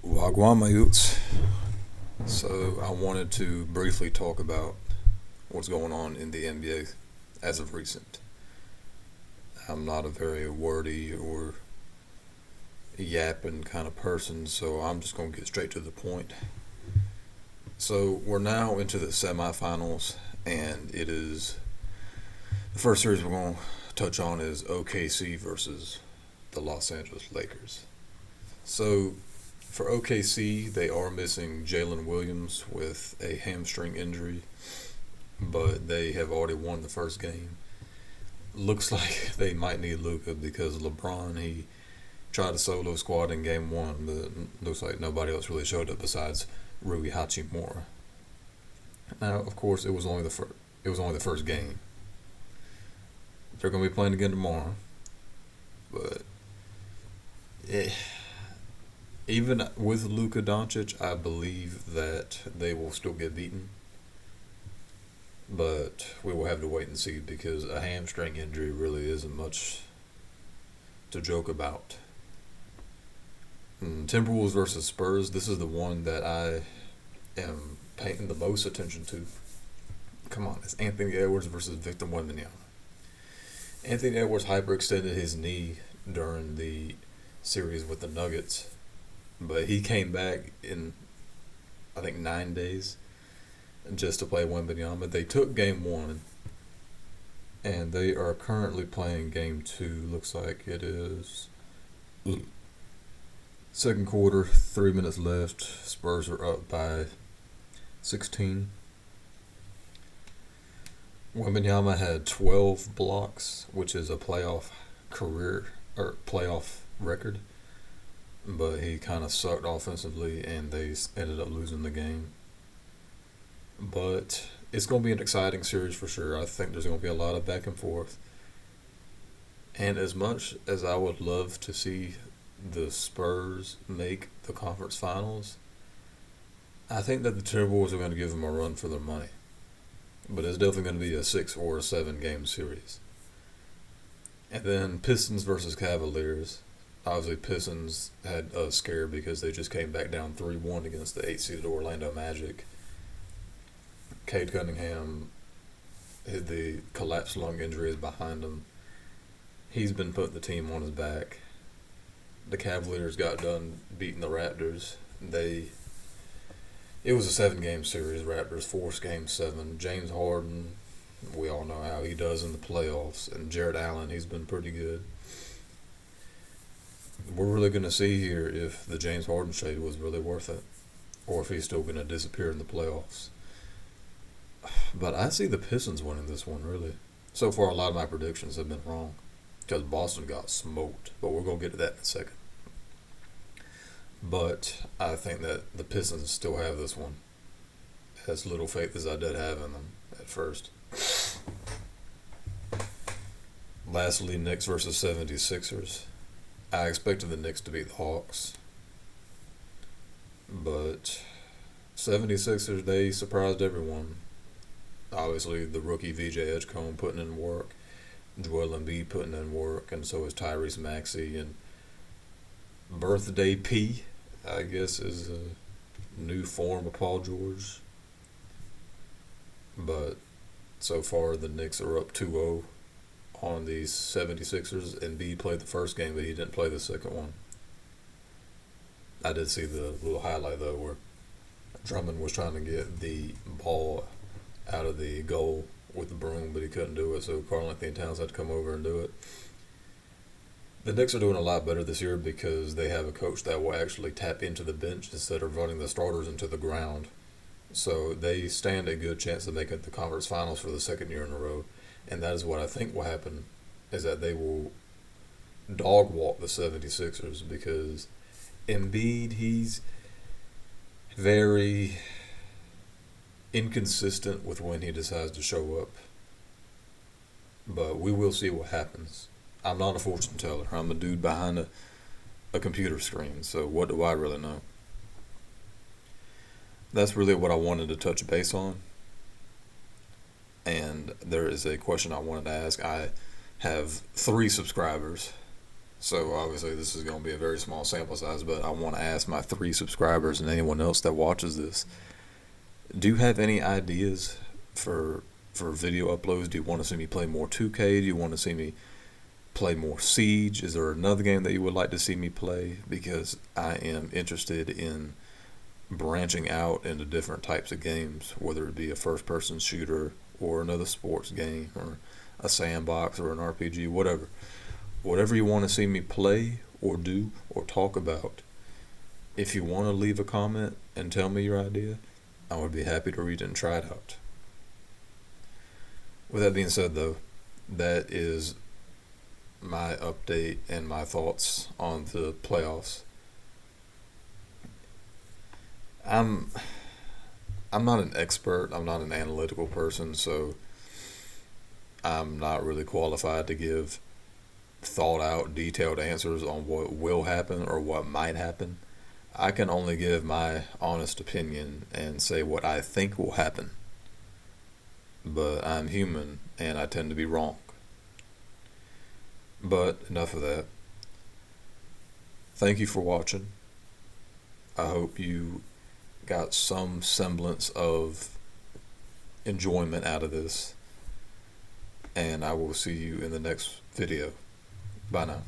Wagwan Mayutes. So I wanted to briefly talk about what's going on in the NBA as of recent. I'm not a very wordy or yapping kind of person, so I'm just going to get straight to the point. So we're now into the semifinals, and it is the first series we're going to touch on is OKC versus the Los Angeles Lakers. So for OKC, they are missing Jalen Williams with a hamstring injury, but they have already won the first game. Looks like they might need Luka because LeBron he tried to solo squad in game one, but looks like nobody else really showed up besides Rui Hachimura. Now, of course, it was only the first game. They're going to be playing again tomorrow, but eh, even with Luka Doncic, I believe that they will still get beaten. But we will have to wait and see because a hamstring injury really isn't much to joke about. Timberwolves versus Spurs. This is the one that I am paying the most attention to. Come on, it's Anthony Edwards versus Victor Wembanyama. Anthony Edwards hyperextended his knee during the series with the Nuggets, but he came back in I think 9 days just to play Wembanyama. They took game one, and they are currently playing game two. Looks like it is second quarter, 3 minutes left. Spurs are up by 16. Wembanyama had 12 blocks, which is a playoff career or playoff record, but he kind of sucked offensively, and they ended up losing the game. But it's going to be an exciting series for sure. I think there's going to be a lot of back and forth. And as much as I would love to see the Spurs make the conference finals, I think that the Timberwolves are going to give them a run for their money. But it's definitely going to be a 6 or a 7 game series. And then Pistons versus Cavaliers. Obviously, Pistons had a scare because they just came back down 3-1 against the 8 seeded Orlando Magic. Cade Cunningham, the collapsed lung injury is behind him. He's been putting the team on his back. The Cavaliers got done beating the Raptors. It was a 7 game series. Raptors forced game 7. James Harden, we all know how he does in the playoffs. And Jared Allen, he's been pretty good. We're really going to see here if the James Harden trade was really worth it, or if he's still going to disappear in the playoffs. But I see the Pistons winning this one, really. So far, a lot of my predictions have been wrong because Boston got smoked. But we're going to get to that in a second. But I think that the Pistons still have this one. As little faith as I did have in them at first. Lastly, Knicks versus 76ers. I expected the Knicks to beat the Hawks. But 76ers, they surprised everyone. Obviously, the rookie VJ Edgecombe putting in work. Joel Embiid putting in work. And so is Tyrese Maxey. And Birthday P, I guess, is a new form of Paul George. But so far, the Knicks are up 2-0 on the 76ers. Embiid played the first game, but he didn't play the second one. I did see the little highlight, though, where Drummond was trying to get the ball out of the goal with the broom, but he couldn't do it, so Karl-Anthony Towns had to come over and do it. The Knicks are doing a lot better this year because they have a coach that will actually tap into the bench instead of running the starters into the ground. So they stand a good chance of making the conference finals for the second year in a row. And that is what I think will happen, is that they will dog walk the 76ers because Embiid, he's very inconsistent with when he decides to show up. But we will see what happens. I'm not a fortune teller. I'm a dude behind a computer screen, so what do I really know? That's really what I wanted to touch base on. And there is a question I wanted to ask. I have 3 subscribers So obviously this is going to be a very small sample size, but I want to ask my 3 subscribers and anyone else that watches this: do you have any ideas for video uploads? Do you want to see me play more 2K? Do you want to see me play more Siege? Is there another game that you would like to see me play? Because I am interested in branching out into different types of games, whether it be a first-person shooter or another sports game or a sandbox or an RPG, whatever. Whatever you want to see me play or do or talk about, if you want to leave a comment and tell me your idea, I would be happy to read it and try it out. With that being said, though, that is my update and my thoughts on the playoffs. I'm I'm not an expert. I'm not an analytical person, so I'm not really qualified to give thought out, detailed answers on what will happen or what might happen. I can only give my honest opinion and say what I think will happen. But I'm human and I tend to be wrong. But enough of that. Thank you for watching. I hope you got some semblance of enjoyment out of this. And I will see you in the next video. Bye now.